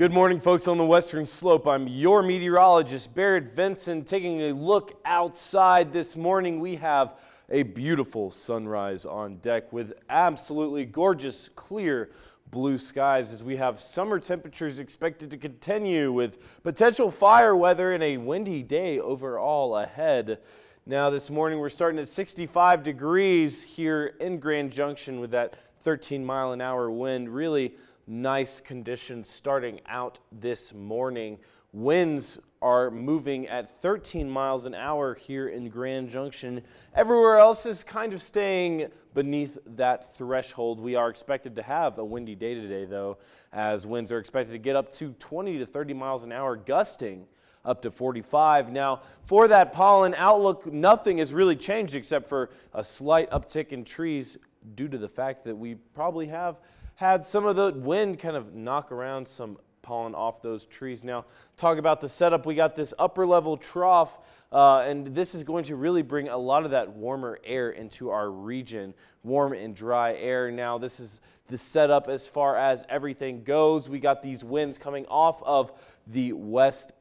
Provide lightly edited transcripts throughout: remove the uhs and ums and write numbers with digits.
Good morning, folks on the Western Slope. I'm your meteorologist, Barrett Vinson, taking a look outside this morning. We have a beautiful sunrise on deck with absolutely gorgeous, clear blue skies as we have summer temperatures expected to continue with potential fire weather and a windy day overall ahead. Now this morning we're starting at 65 degrees here in Grand Junction with that 13-mile-an-hour wind. Really nice conditions starting out this morning. Winds are moving at 13 miles an hour here in Grand Junction. Everywhere else is kind of staying beneath that threshold. We are expected to have a windy day today, though, as winds are expected to get up to 20 to 30 miles an hour, gusting up to 45. Now, for that pollen outlook, nothing has really changed except for a slight uptick in trees due to the fact that we probably have had some of the wind kind of knock around some pollen off those trees. Now, talk about the setup. We got this upper level trough, and this is going to really bring a lot of that warmer air into our region, warm and dry air. Now, this is the setup as far as everything goes. We got these winds coming off of the west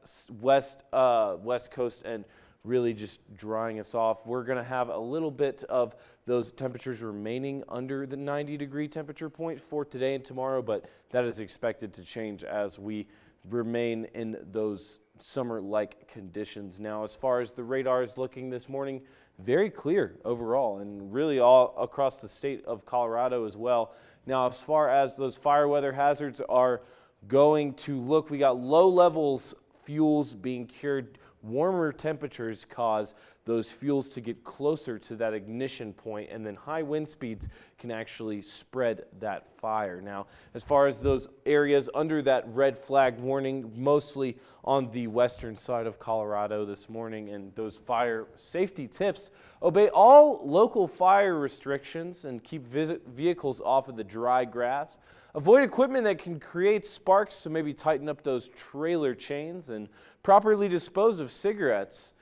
coast and really just drying us off. We're going to have a little bit of those temperatures remaining under the 90-degree temperature point for today and tomorrow, but that is expected to change as we remain in those summer-like conditions. Now, as far as the radar is looking this morning, very clear overall and really all across the state of Colorado as well. Now, as far as those fire weather hazards are going to look, we got low levels fuels being cured. Warmer temperatures cause those fuels to get closer to that ignition point, and then high wind speeds can actually spread that fire. Now, as far as those areas under that red flag warning, mostly on the western side of Colorado this morning, and those fire safety tips, obey all local fire restrictions and keep vehicles off of the dry grass. Avoid equipment that can create sparks, so maybe tighten up those trailer chains and properly dispose of cigarettes.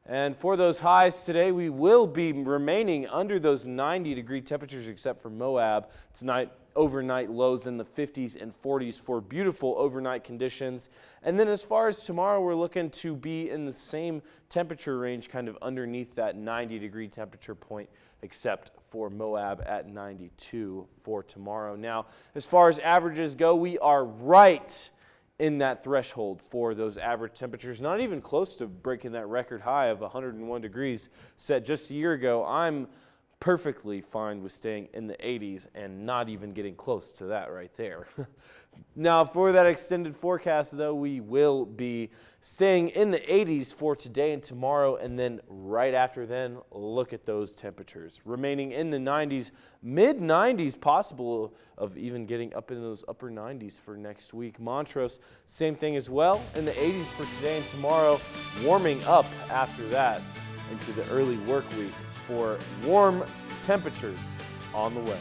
And for those highs today, we will be remaining under those 90-degree temperatures except for Moab. Tonight, overnight lows in the 50s and 40s for beautiful overnight conditions. And then as far as tomorrow, we're looking to be in the same temperature range, kind of underneath that 90-degree temperature point, except for Moab at 92 for tomorrow. Now, as far as averages go, we are right in that threshold for those average temperatures, not even close to breaking that record high of 101 degrees set just a year ago. I'm perfectly fine with staying in the 80s and not even getting close to that right there. Now, for that extended forecast, though, we will be staying in the 80s for today and tomorrow, and then right after then, look at those temperatures. Remaining in the 90s, mid-90s, possible of even getting up in those upper 90s for next week. Montrose, same thing as well, in the 80s for today and tomorrow, warming up after that into the early work week for warm temperatures on the way.